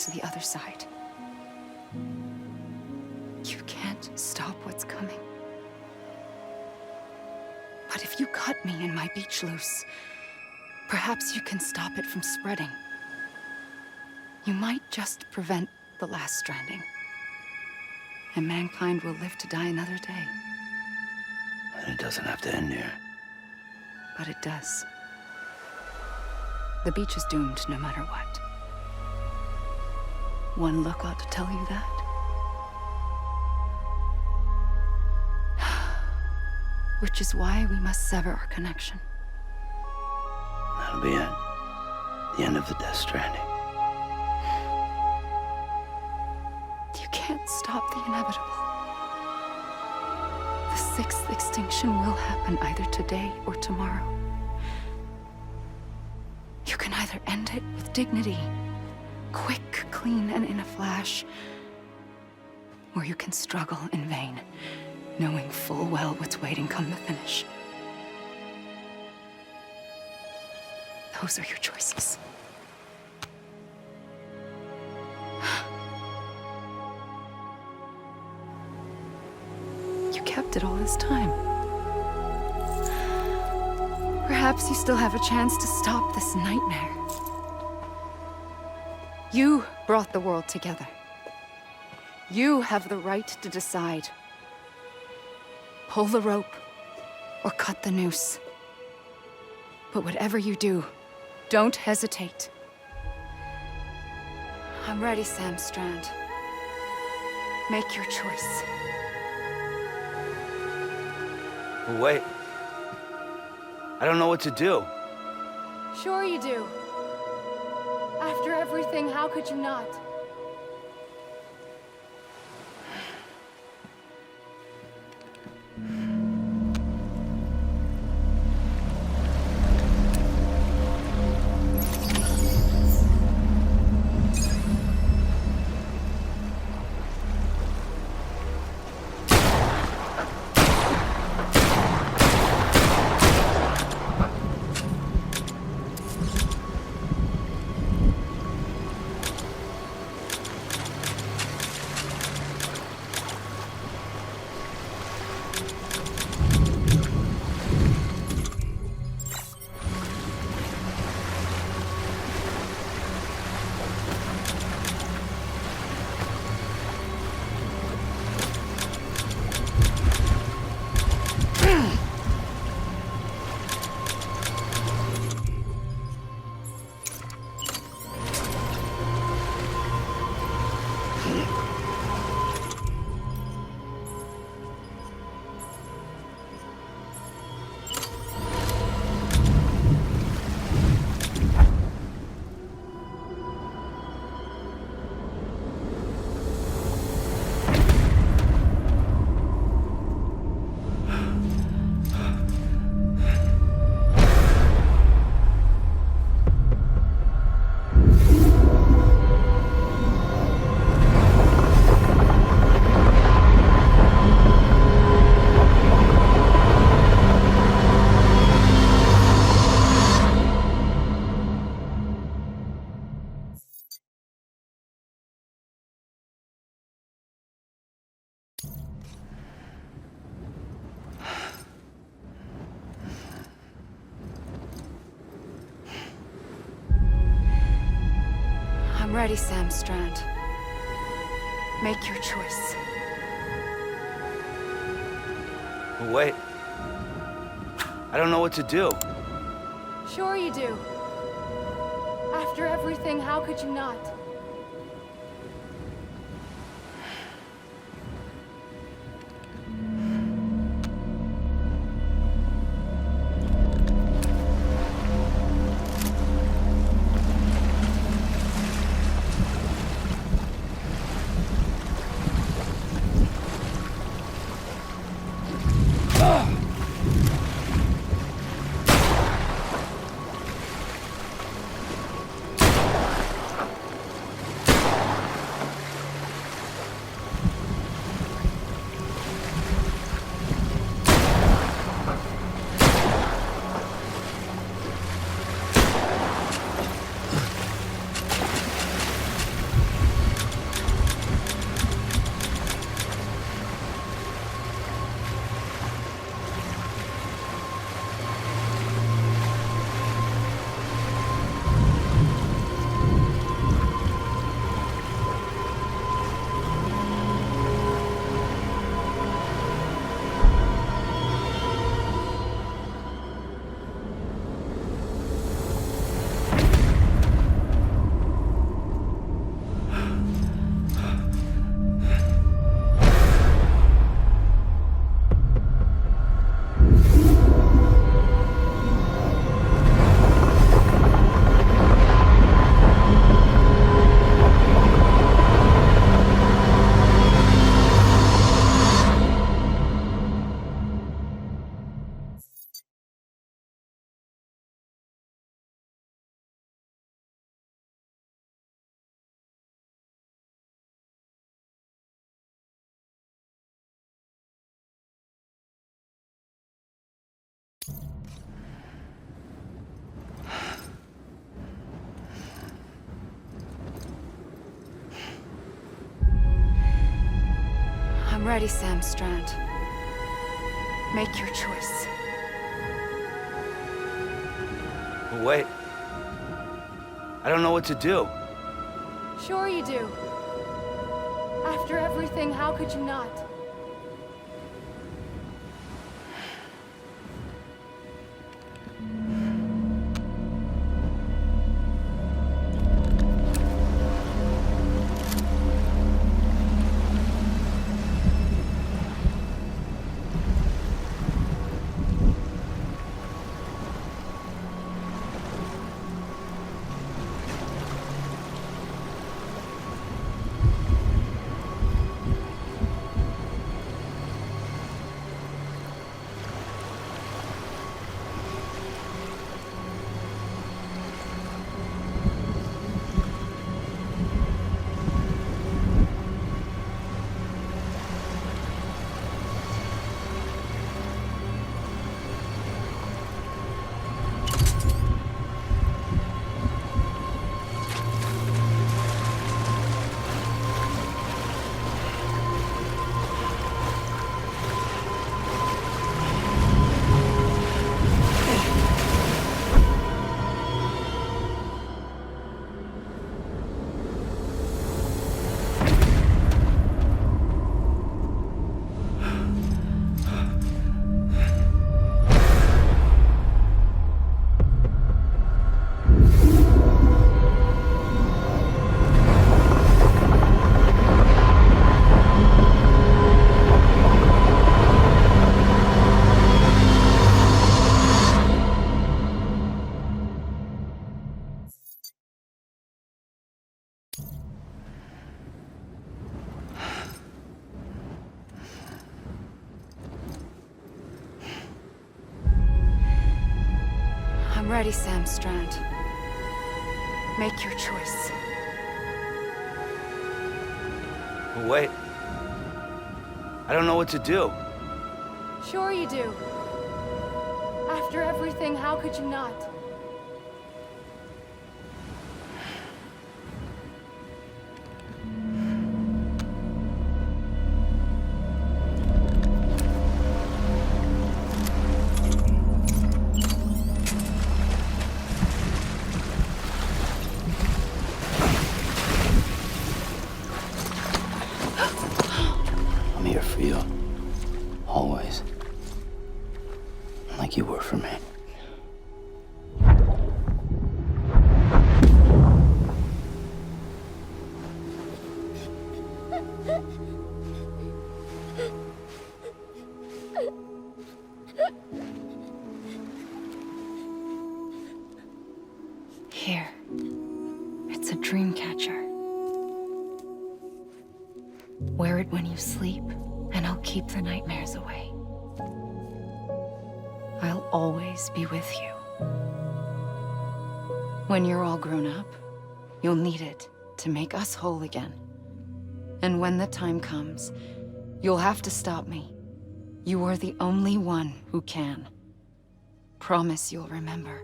to the other side. You can't stop what's coming. But if you cut me and my beach loose, perhaps you can stop it from spreading. You might just prevent the last stranding. And mankind will live to die another day. And it doesn't have to end here. But it does. The beach is doomed no matter what. One look ought to tell you that. Which is why we must sever our connection. That'll be it. The end of the Death Stranding. You can't stop the inevitable. The sixth extinction will happen either today or tomorrow. You can either end it with dignity, quick, clean, and in a flash, or you can struggle in vain, knowing full well what's waiting come the finish. Those are your choices. You kept it all this time. Perhaps you still have a chance to stop this nightmare. You brought the world together. You have the right to decide. Pull the rope, or cut the noose. But whatever you do, don't hesitate. I'm ready, Sam Strand. Make your choice. Wait. I don't know what to do. Sure you do. After everything, how could you not? I'm ready, Sam Strand. Make your choice. Wait. I don't know what to do. Sure you do. After everything, how could you not? I'm ready, Sam Strand. Make your choice. Wait. I don't know what to do. Sure you do. After everything, how could you not? I'm ready, Sam Strand. Make your choice. Wait. I don't know what to do. Sure you do. After everything, how could you not? I'm here for you. Always. Like you were for me. Here. It's a dream catcher. Wear it when you sleep, and I'll keep the nightmares away. I'll always be with you. When you're all grown up, you'll need it to make us whole again. And when the time comes, you'll have to stop me. You are the only one who can. Promise you'll remember.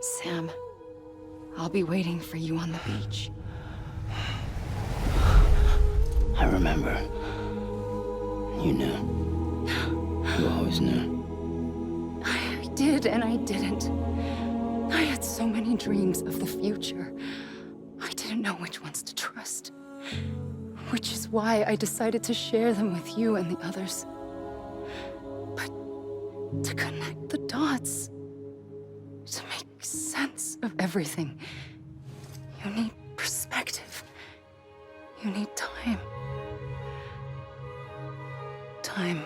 Sam, I'll be waiting for you on the beach. I remember. You knew. You always knew. I did and I didn't. I had so many dreams of the future. I didn't know which ones to trust. Which is why I decided to share them with you and the others. But to connect the dots, to make sense of everything, you need perspective. You need time. Time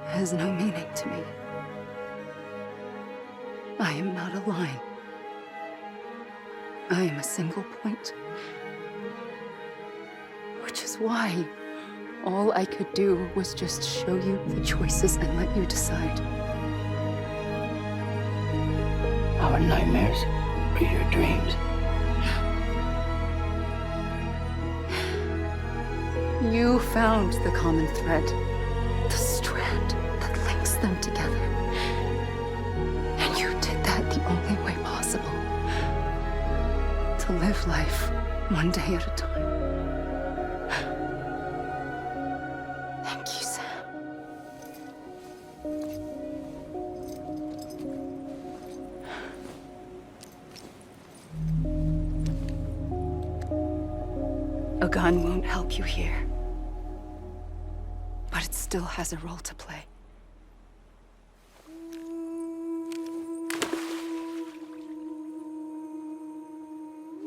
has no meaning to me. I am not a line. I am a single point. Which is why all I could do was just show you the choices and let you decide. Our nightmares are your dreams. You found the common thread, the strand that links them together. And you did that the only way possible. To live life one day at a time. A gun won't help you here. But it still has a role to play.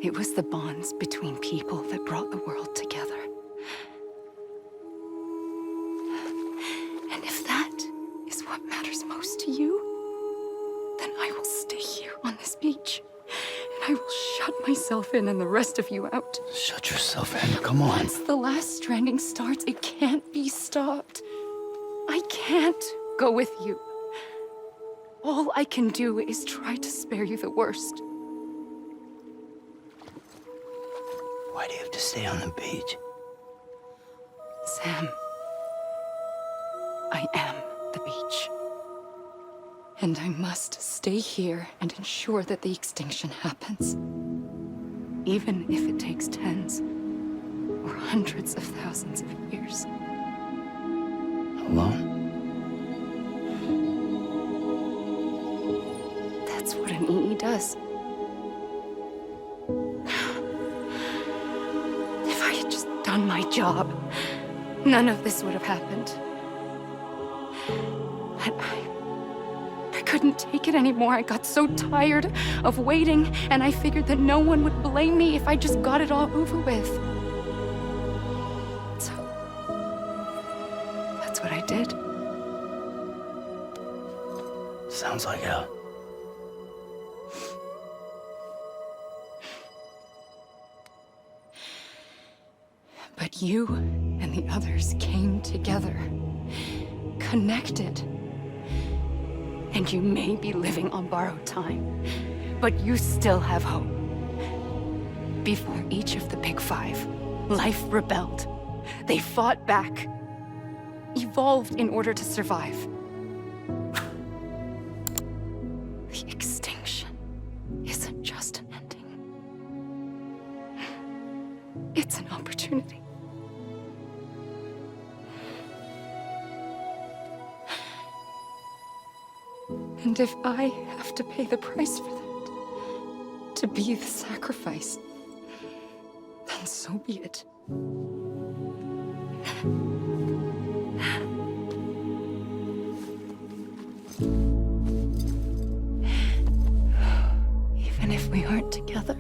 It was the bonds between people that brought the world together. And if that is what matters most to you, then I will stay here on this beach. And I will shut myself in and the rest of you out. Shut yourself in. Come on. Once the last stranding starts, it can't be stopped. I can't go with you. All I can do is try to spare you the worst. Why do you have to stay on the beach? Sam, I am the beach. And I must stay here and ensure that the extinction happens. Even if it takes tens or hundreds of thousands of years. Alone? That's what an EE does. If I had just done my job, none of this would have happened. But I couldn't take it anymore. I got so tired of waiting, and I figured that no one would blame me if I just got it all over with. So, that's what I did. Sounds like hell. But you and the others came together, connected. And you may be living on borrowed time, but you still have hope. Before each of the Big Five, life rebelled. They fought back, evolved in order to survive. The extinction isn't just an ending. It's an opportunity. And if I have to pay the price for that, to be the sacrifice, then so be it. Even if we aren't together,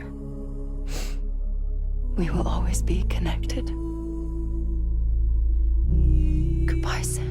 we will always be connected. Goodbye, Sam.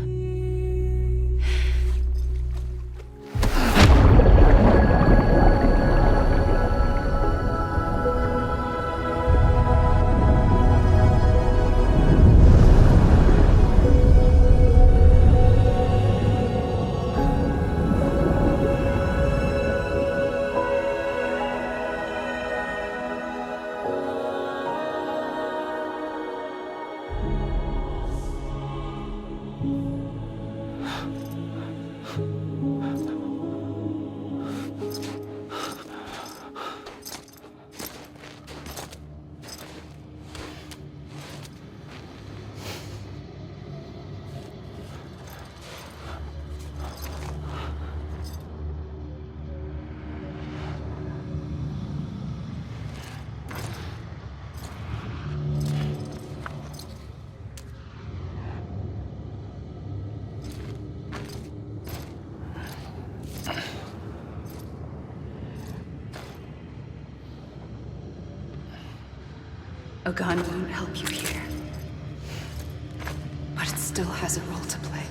A gun won't help you here. But it still has a role to play.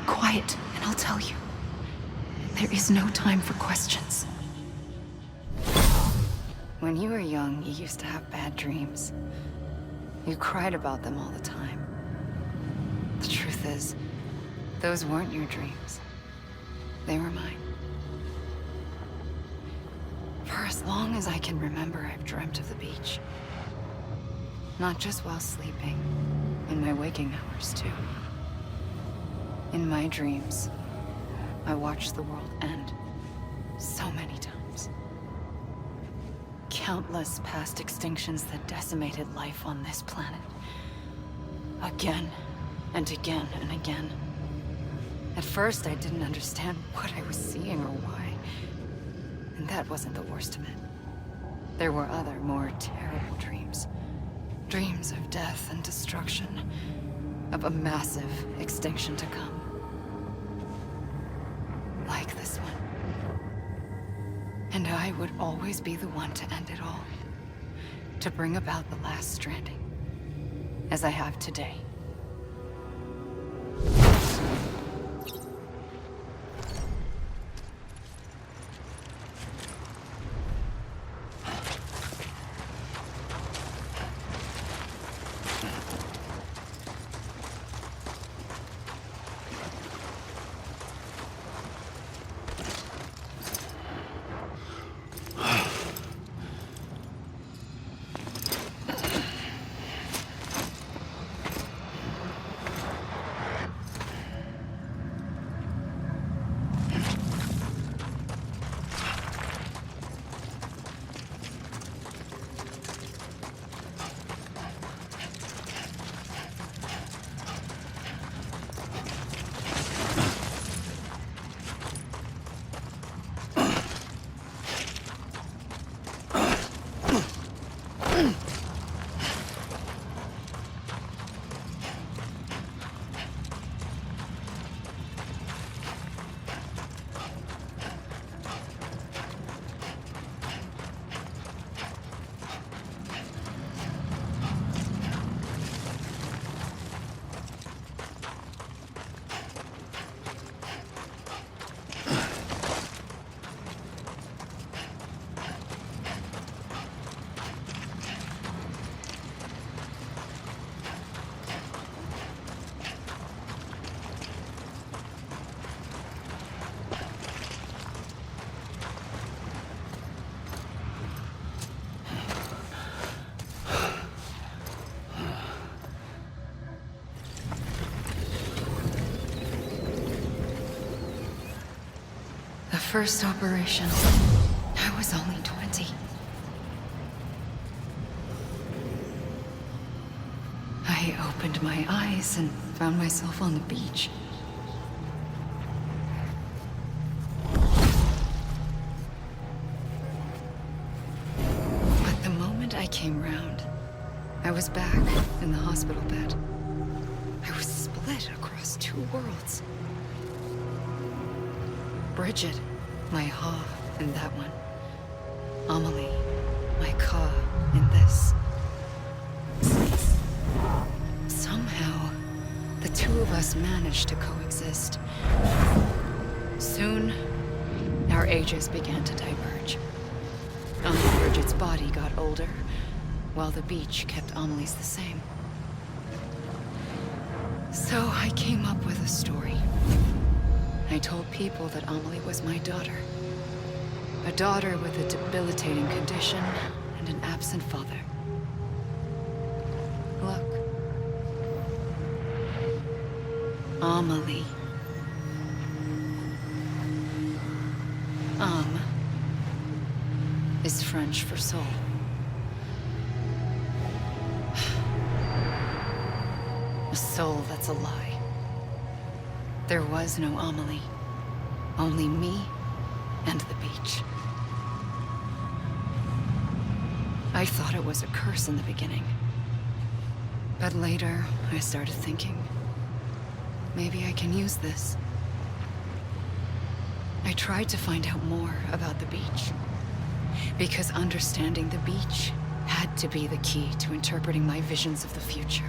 quiet, and I'll tell you. There is no time for questions. When you were young, you used to have bad dreams. You cried about them all the time. The truth is, those weren't your dreams. They were mine. For as long as I can remember, I've dreamt of the beach. Not just while sleeping, in my waking hours too. In my dreams, I watched the world end so many times. Countless past extinctions that decimated life on this planet. Again, and again, and again. At first, I didn't understand what I was seeing or why. And that wasn't the worst of it. There were other, more terrible dreams. Dreams of death and destruction. Of a massive extinction to come. Like this one. And I would always be the one to end it all. To bring about the last stranding. As I have today. First operation, I was only 20. I opened my eyes and found myself on the beach. But the moment I came round, I was back in the hospital bed. I was split across two worlds. Bridget. My ha in that one. Amelie, my ka in this. Somehow, the two of us managed to coexist. Soon, our ages began to diverge. Uncle Bridget's body got older, while the beach kept Amelie's the same. So I came up with a story. I told people that Amelie was my daughter. A daughter with a debilitating condition and an absent father. Look. Amelie. Âme is French for soul. A soul that's a lie. There was no Amelie. Only me and the beach. I thought it was a curse in the beginning. But later, I started thinking, maybe I can use this. I tried to find out more about the beach. Because understanding the beach had to be the key to interpreting my visions of the future.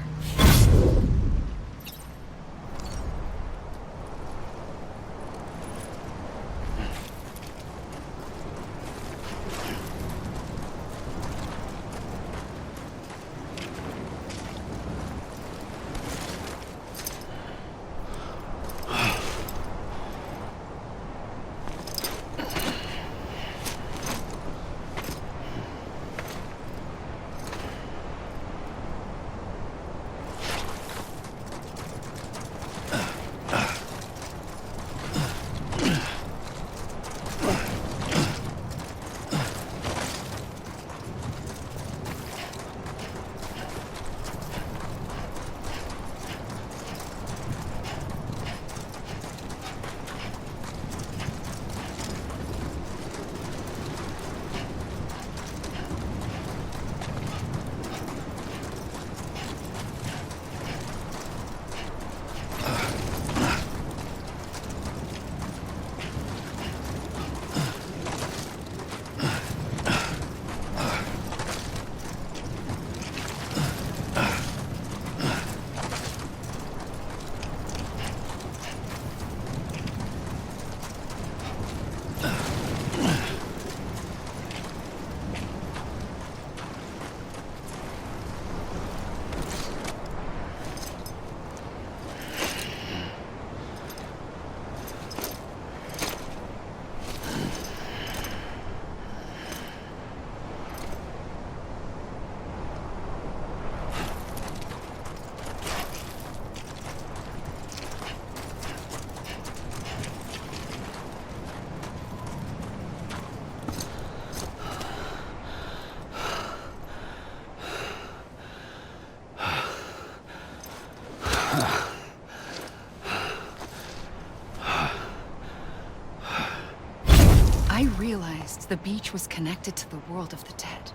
I realized the beach was connected to the world of the dead,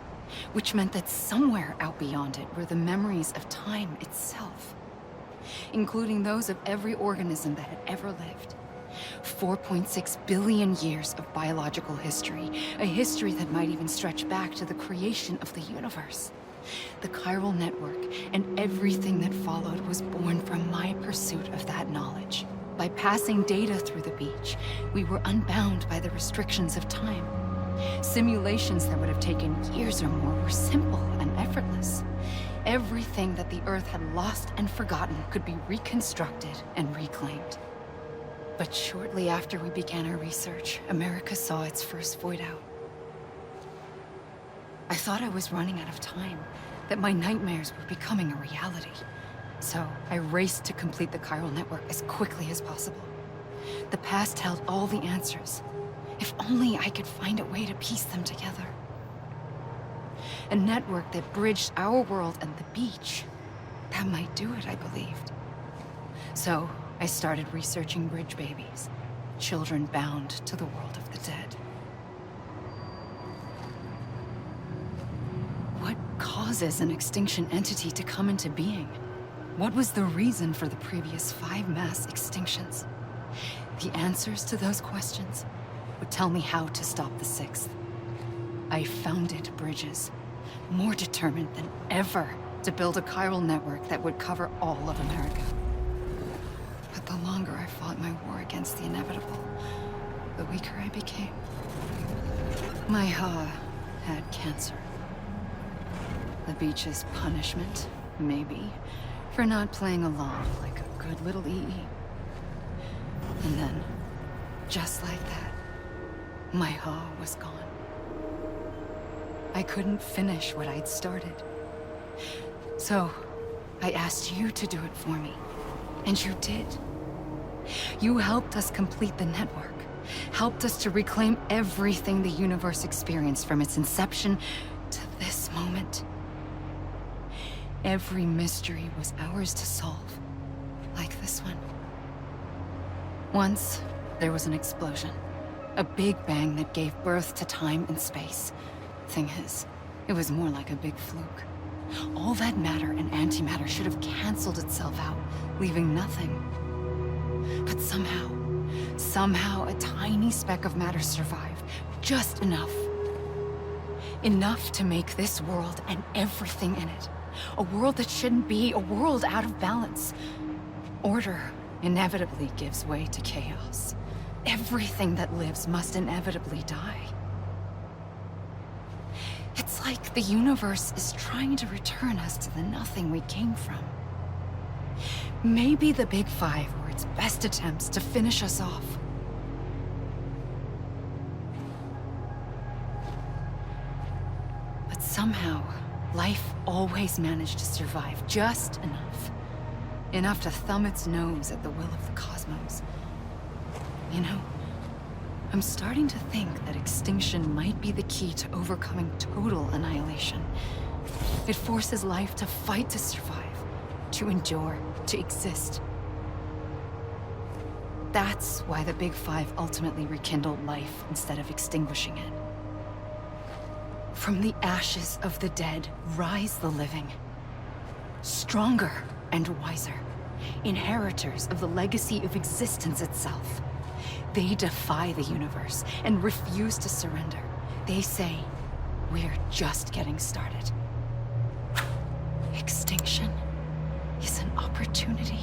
which meant that somewhere out beyond it were the memories of time itself, including those of every organism that had ever lived. 4.6 billion years of biological history, a history that might even stretch back to the creation of the universe. The chiral network and everything that followed was born from my pursuit of that knowledge. By passing data through the beach, we were unbound by the restrictions of time. Simulations that would have taken years or more were simple and effortless. Everything that the Earth had lost and forgotten could be reconstructed and reclaimed. But shortly after we began our research, America saw its first void out. I thought I was running out of time, that my nightmares were becoming a reality. So I raced to complete the chiral network as quickly as possible. The past held all the answers. If only I could find a way to piece them together. A network that bridged our world and the beach. That might do it, I believed. So I started researching bridge babies, children bound to the world of the dead. What causes an extinction entity to come into being? What was the reason for the previous 5 mass extinctions? The answers to those questions would tell me how to stop the 6th. I founded bridges, more determined than ever to build a chiral network that would cover all of America. But the longer I fought my war against the inevitable, the weaker I became. My Ha had cancer. The beach's punishment, maybe, for not playing along like a good little EE. And then, just like that, my Ha was gone. I couldn't finish what I'd started. So, I asked you to do it for me. And you did. You helped us complete the network. Helped us to reclaim everything the universe experienced from its inception to this moment. Every mystery was ours to solve, like this one. Once, there was an explosion. A big bang that gave birth to time and space. Thing is, it was more like a big fluke. All that matter and antimatter should have canceled itself out, leaving nothing. But somehow a tiny speck of matter survived. Just enough. Enough to make this world and everything in it. A world that shouldn't be, a world out of balance. Order inevitably gives way to chaos. Everything that lives must inevitably die. It's like the universe is trying to return us to the nothing we came from. Maybe the Big Five were its best attempts to finish us off. But somehow, life always managed to survive just enough. Enough to thumb its nose at the will of the cosmos. You know, I'm starting to think that extinction might be the key to overcoming total annihilation. It forces life to fight to survive, to endure, to exist. That's why the Big Five ultimately rekindled life instead of extinguishing it. From the ashes of the dead rise the living. Stronger and wiser. Inheritors of the legacy of existence itself. They defy the universe and refuse to surrender. They say, we're just getting started. Extinction is an opportunity.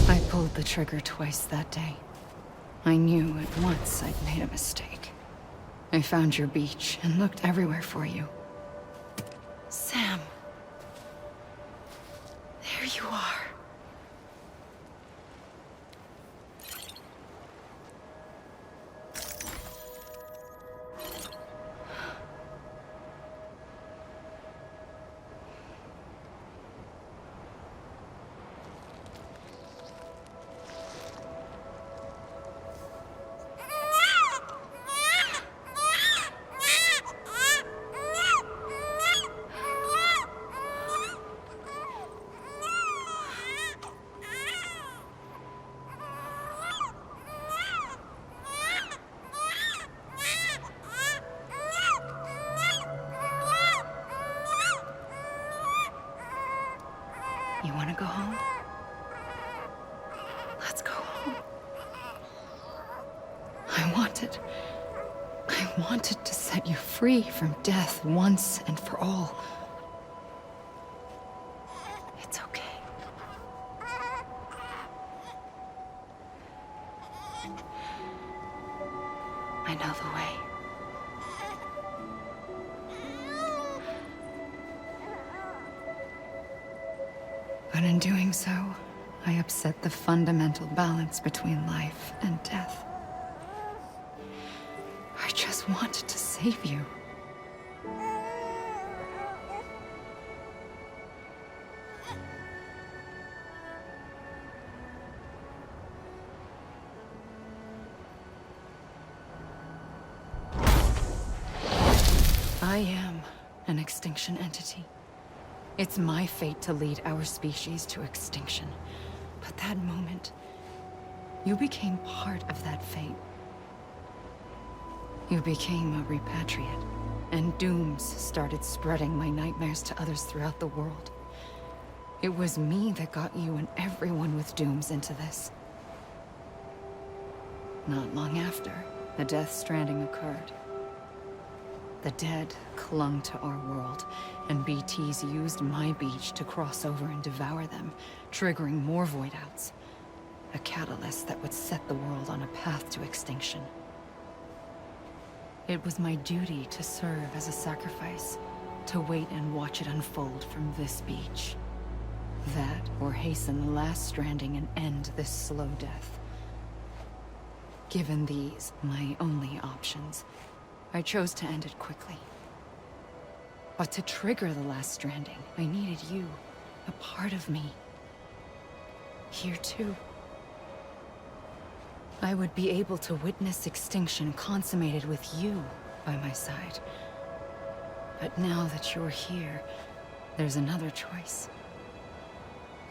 I pulled the trigger twice that day. I knew at once I'd made a mistake. I found your beach and looked everywhere for you. Sam. There you are. You want to go home? Let's go home. I wanted to set you free from death once and for all. It's okay. I know the way. But in doing so, I upset the fundamental balance between life and death. I just wanted to save you. I am an extinction entity. It's my fate to lead our species to extinction. But that moment, you became part of that fate. You became a repatriate, and dooms started spreading my nightmares to others throughout the world. It was me that got you and everyone with dooms into this. Not long after, the Death Stranding occurred. The dead clung to our world, and BTs used my beach to cross over and devour them, triggering more void-outs. A catalyst that would set the world on a path to extinction. It was my duty to serve as a sacrifice, to wait and watch it unfold from this beach. That, or hasten the last stranding and end this slow death. Given these, my only options, I chose to end it quickly. But to trigger the last stranding, I needed you, a part of me. Here too. I would be able to witness extinction consummated with you by my side. But now that you're here, there's another choice.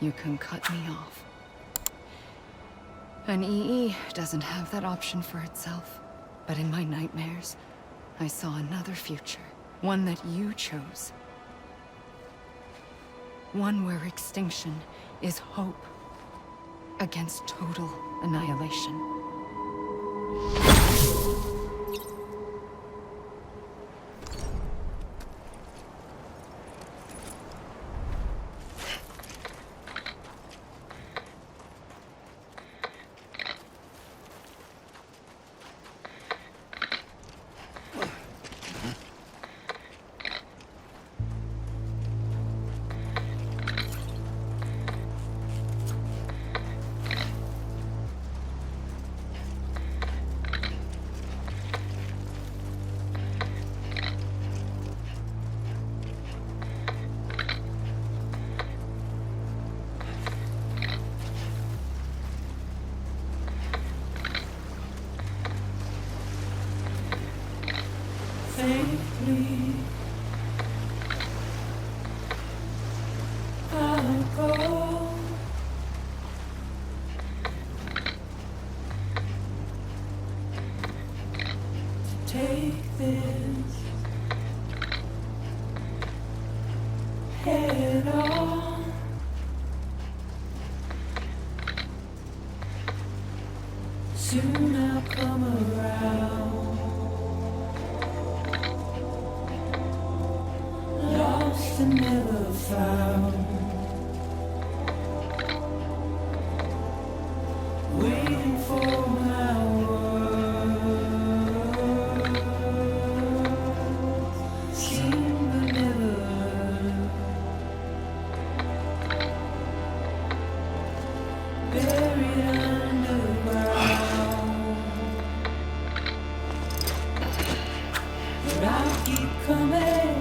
You can cut me off. An EE doesn't have that option for itself. But in my nightmares, I saw another future. One that you chose. One where extinction is hope against total annihilation. Safely, I'll go. To take this head on. Soon I'll come around. Lost and never found. buried underground. But I'll keep coming.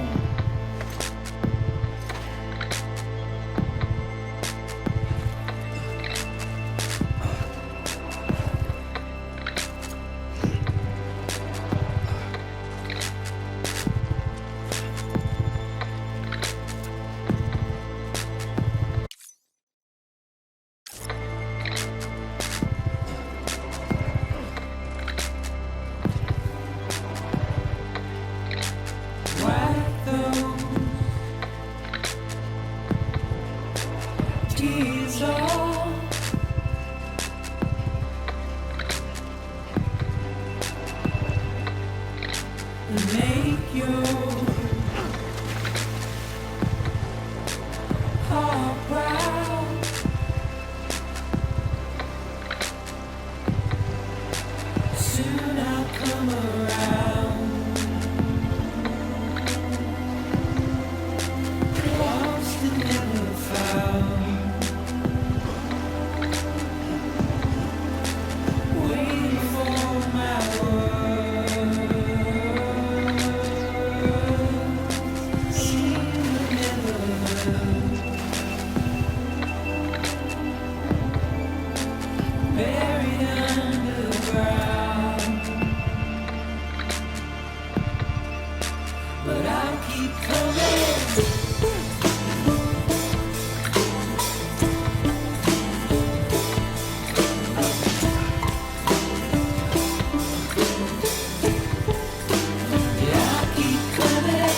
Wipe those tears off. And make your heart proud. Soon I'll come around. Lost and never found. Waiting for my word. Seen but never heard. Buried underground. But I'll keep coming. Yeah, I'll keep coming.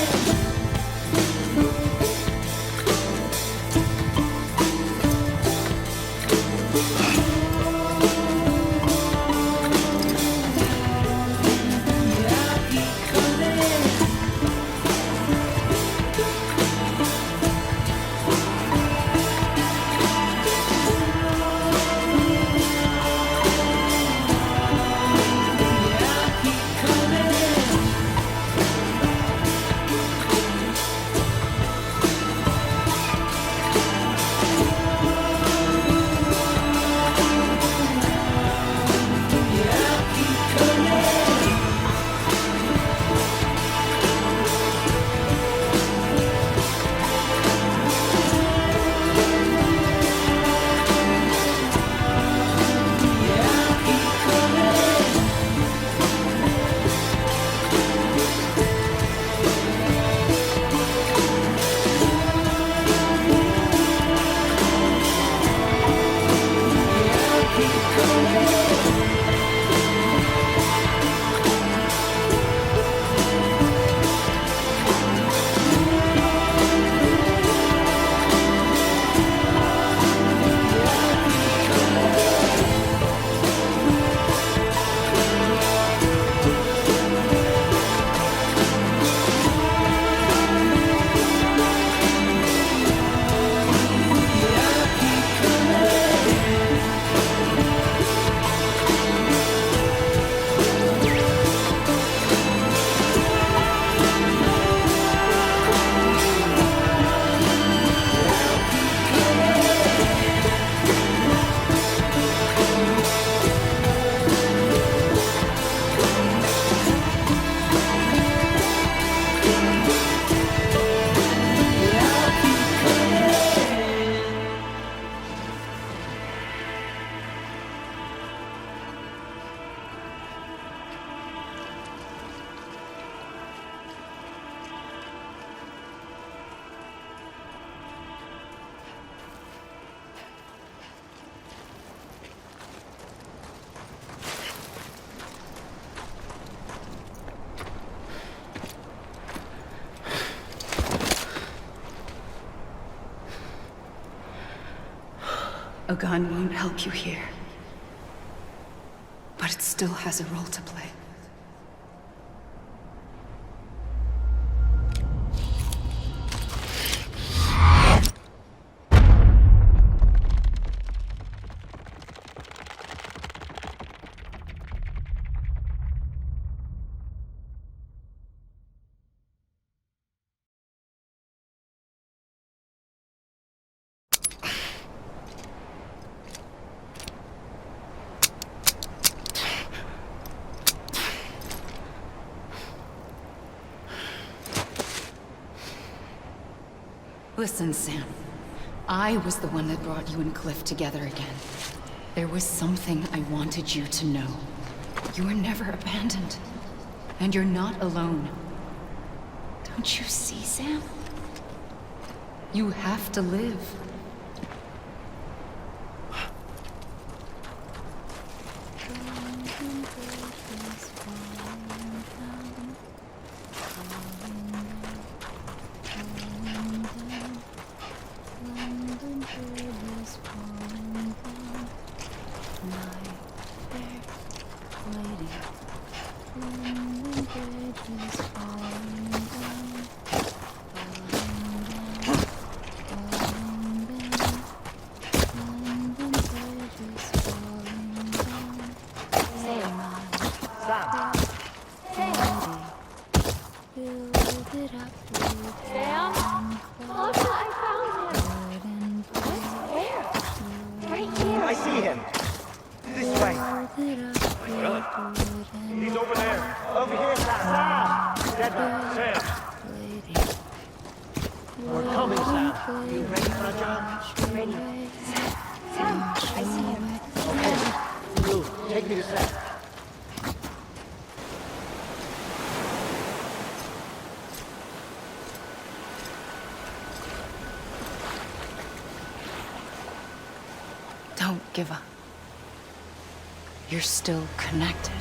Yeah, I'll keep coming. Yeah, I'll keep coming. Yeah, I'll keep coming. Yeah, I'll keep coming. Yeah, I'll keep coming. Yeah, I'll keep coming. Yeah, I'll keep coming. A gun won't help you here. But it still has a role to play. Listen, Sam. I was the one that brought you and Cliff together again. There was something I wanted you to know. You were never abandoned. And you're not alone. Don't you see, Sam? You have to live. I see him. This way. Really? He's over there. Over here, Sam. Sam. We're coming, Sam. You ready for a jump? Ready. Sam, I see him. Okay. You, take me to Sam. Don't give up. You're still connected.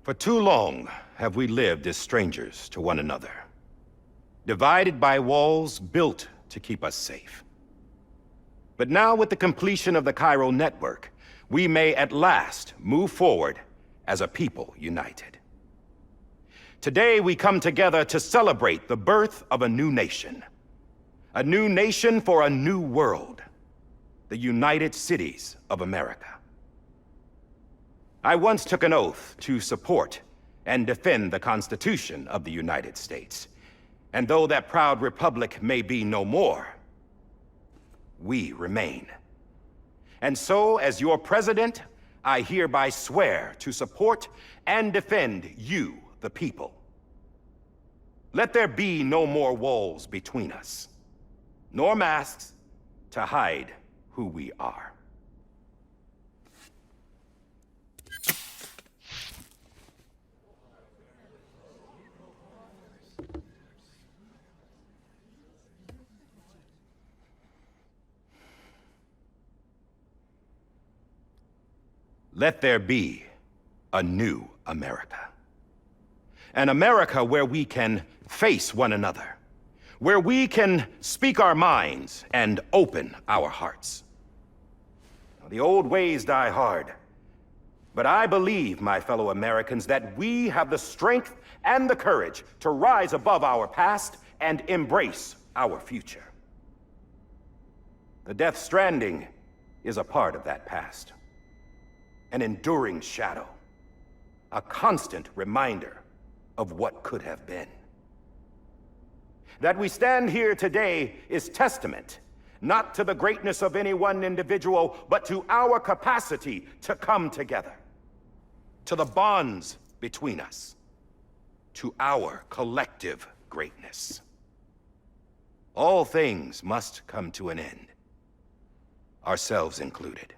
For too long have we lived as strangers to one another, divided by walls built to keep us safe. But now, with the completion of the Cairo network, we may at last move forward as a people united. Today, we come together to celebrate the birth of a new nation for a new world, the United Cities of America. I once took an oath to support and defend the Constitution of the United States. And though that proud republic may be no more, we remain. And so, as your president, I hereby swear to support and defend you, the people. Let there be no more walls between us, nor masks to hide who we are. let there be a new America. An America where we can face one another, where we can speak our minds and open our hearts. Now, the old ways die hard, but I believe, my fellow Americans, that we have the strength and the courage to rise above our past and embrace our future. The Death Stranding is a part of that past. An enduring shadow. A constant reminder of what could have been. That we stand here today is testament, not to the greatness of any one individual, but to our capacity to come together. To the bonds between us. To our collective greatness. All things must come to an end, ourselves included.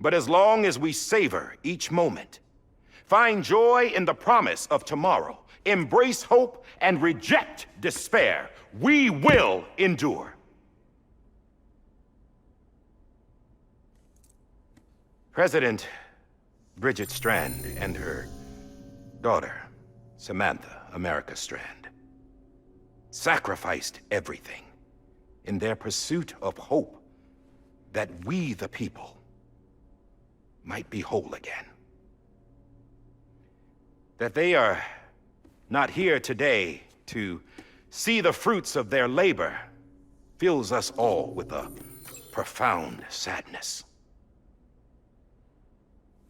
But as long as we savor each moment, find joy in the promise of tomorrow, embrace hope, and reject despair, we will endure. President Bridget Strand and her daughter, Samantha America Strand, sacrificed everything in their pursuit of hope that we, the people, might be whole again. That they are not here today to see the fruits of their labor fills us all with a profound sadness.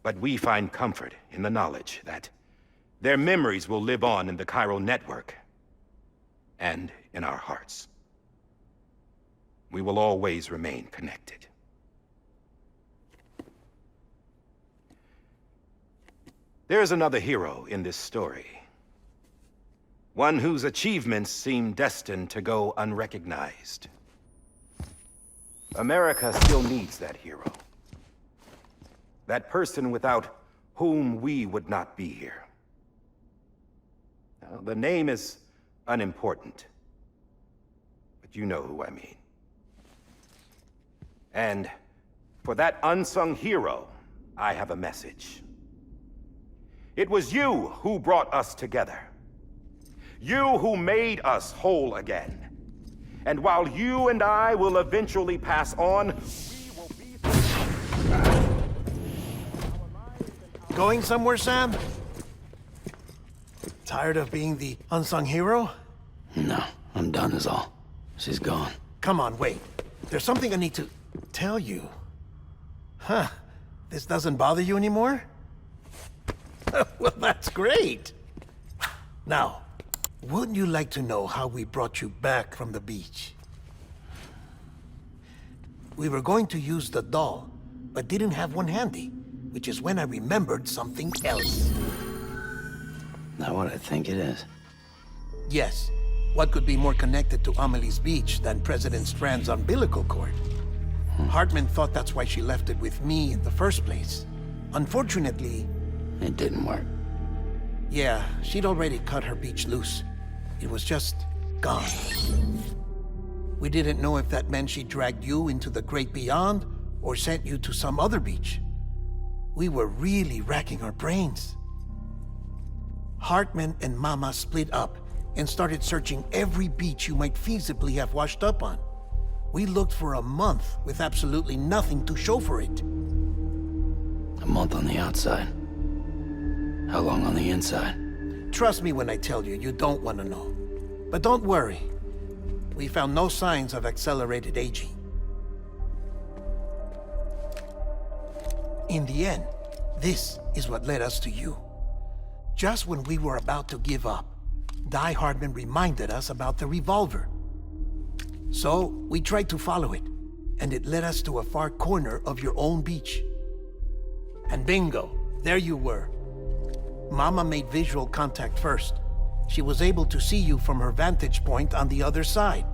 But we find comfort in the knowledge that their memories will live on in the chiral network and in our hearts. We will always remain connected. There's another hero in this story. One whose achievements seem destined to go unrecognized. America still needs that hero. That person without whom we would not be here. Now, the name is unimportant, but you know who I mean. And for that unsung hero, I have a message. It was you who brought us together. You who made us whole again. And while you and I will eventually pass on, we will be... Going somewhere, Sam? Tired of being the unsung hero? No, I'm done is all. She's gone. Come on, wait. There's something I need to tell you. Huh. This doesn't bother you anymore? Well, that's great. Now, wouldn't you like to know how we brought you back from the beach? We were going to use the doll, but didn't have one handy, which is when I remembered something else. Not what I think it is. Yes. What could be more connected to Amelie's beach than President Strand's umbilical cord? Hartman thought that's why she left it with me in the first place. Unfortunately... It didn't work. Yeah, she'd already cut her beach loose. It was just gone. We didn't know if that meant she dragged you into the great beyond or sent you to some other beach. We were really racking our brains. Hartman and Mama split up and started searching every beach you might feasibly have washed up on. We looked for a month with absolutely nothing to show for it. A month on the outside. How long on the inside? Trust me when I tell you, you don't want to know. But don't worry. We found no signs of accelerated aging. In the end, this is what led us to you. Just when we were about to give up, Die Hardman reminded us about the revolver. So, we tried to follow it, and it led us to a far corner of your own beach. And bingo, there you were. Mama made visual contact first. She was able to see you from her vantage point on the other side.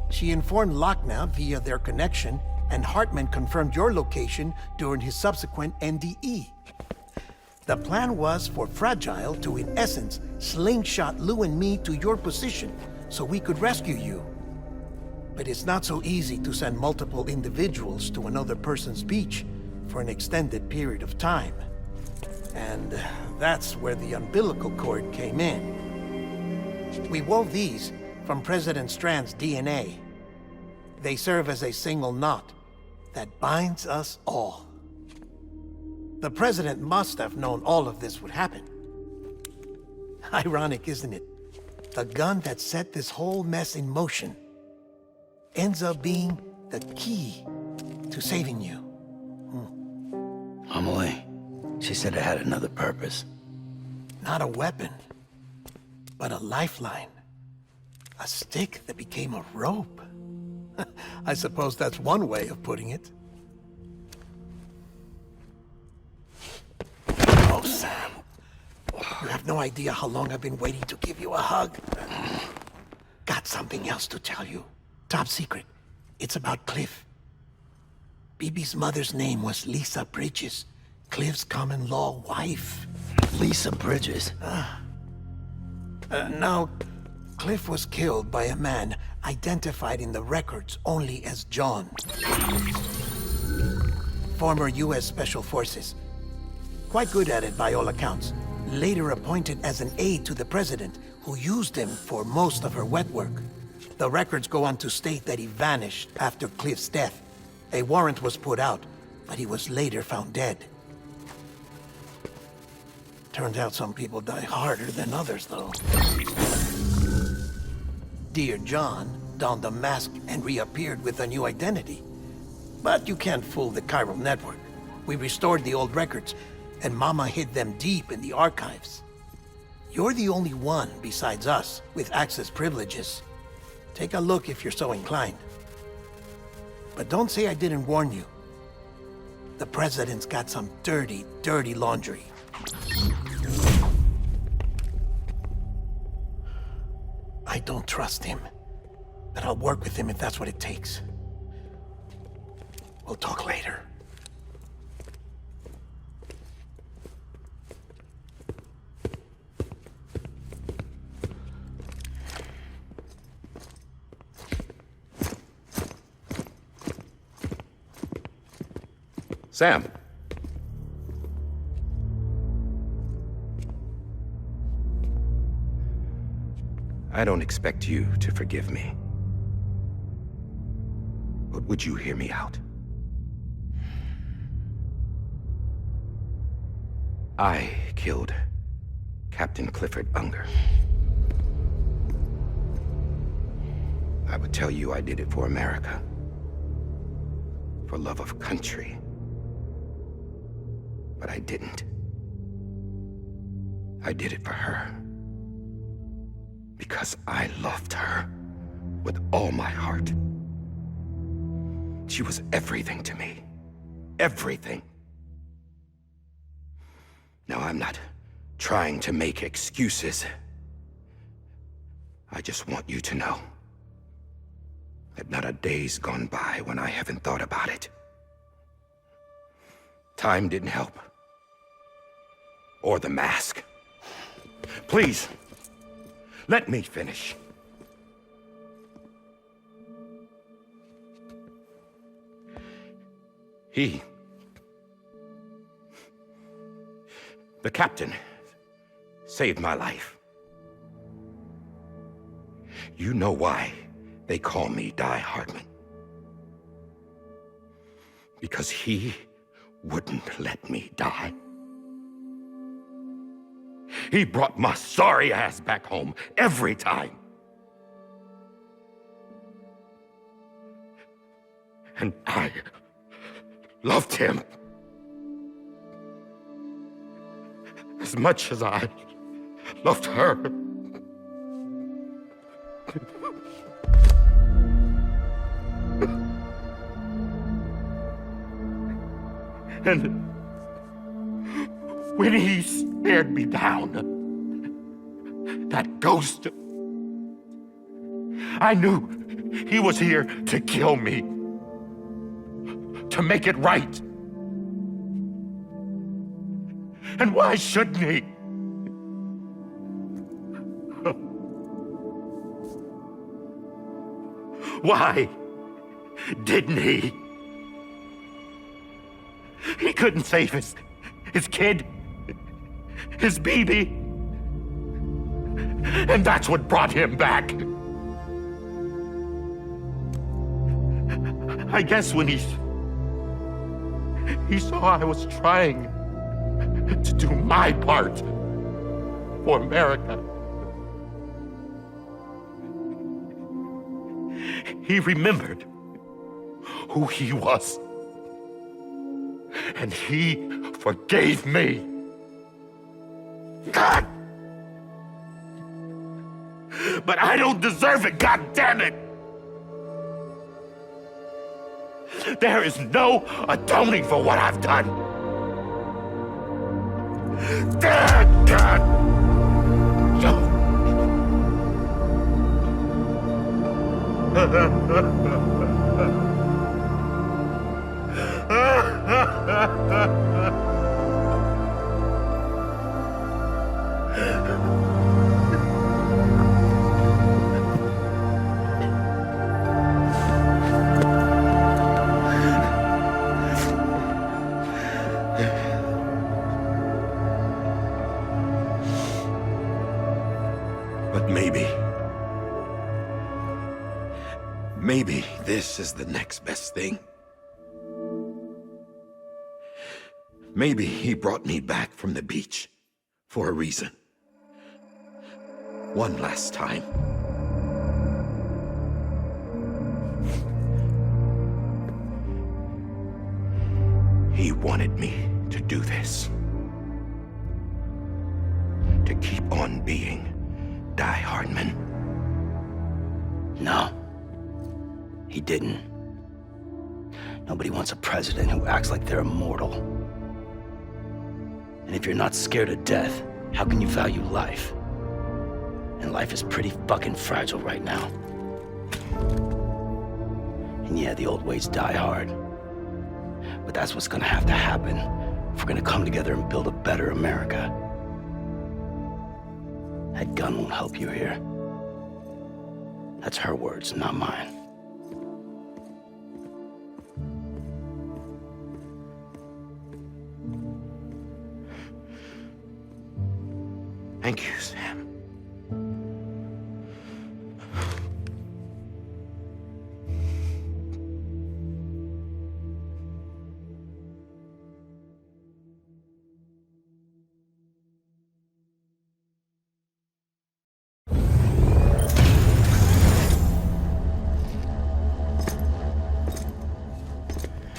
She informed Lochna via their connection, and Hartman confirmed your location during his subsequent NDE. The plan was for Fragile to, in essence, slingshot Lou and me to your position so we could rescue you. But it's not so easy to send multiple individuals to another person's beach, for an extended period of time. And that's where the umbilical cord came in. We wove these from President Strand's DNA. They serve as a single knot that binds us all. The President must have known all of this would happen. Ironic, isn't it? The gun that set this whole mess in motion ends up being the key to saving you. Amelie, she said it had another purpose. Not a weapon, but a lifeline. A stick that became a rope. I suppose that's one way of putting it. Oh, Sam. You have no idea how long I've been waiting to give you a hug. Got something else to tell you. Top secret. It's about Cliff. Bibi's mother's name was Lisa Bridges, Cliff's common-law wife. Lisa Bridges? Now, Cliff was killed by a man identified in the records only as John. Former U.S. Special Forces. Quite good at it by all accounts. Later appointed as an aide to the president, who used him for most of her wet work. The records go on to state that he vanished after Cliff's death. A warrant was put out, but he was later found dead. Turns out some people die harder than others, though. Dear John donned a mask and reappeared with a new identity. But you can't fool the chiral network. We restored the old records, and Mama hid them deep in the archives. You're the only one besides us with access privileges. Take a look if you're so inclined. But don't say I didn't warn you. The president's got some dirty, dirty laundry. I don't trust him, but I'll work with him if that's what it takes. We'll talk later. Sam. I don't expect you to forgive me. But would you hear me out? I killed Captain Clifford Unger. I would tell you I did it for America. For love of country. But I didn't. I did it for her. Because I loved her with all my heart. She was everything to me. Everything. Now, I'm not trying to make excuses. I just want you to know that not a day's gone by when I haven't thought about it. Time didn't help. Or the mask. Please, let me finish. The captain, saved my life. You know why they call me Die Hardman. Because he wouldn't let me die. He brought my sorry ass back home every time. And I loved him as much as I loved her. And when he stared me down, that ghost, I knew he was here to kill me, to make it right. And why shouldn't he? Why didn't he? He couldn't save his kid, his baby. And that's what brought him back. I guess when he saw I was trying to do my part for America, he remembered who he was. And he forgave me. God! But I don't deserve it, God damn it! There is no atoning for what I've done. God! But maybe this is the next best thing. Maybe he brought me back from the beach for a reason. One last time. He wanted me to do this. To keep on being Die Hardman. No. He didn't. Nobody wants a president who acts like they're immortal. And if you're not scared of death, how can you value life? And life is pretty fucking fragile right now. And yeah, the old ways die hard. But that's what's gonna have to happen if we're gonna come together and build a better America. That gun won't help you here. That's her words, not mine. Thank you, Sam.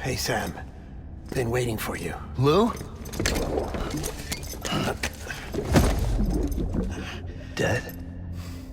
Hey, Sam. Been waiting for you. Lou?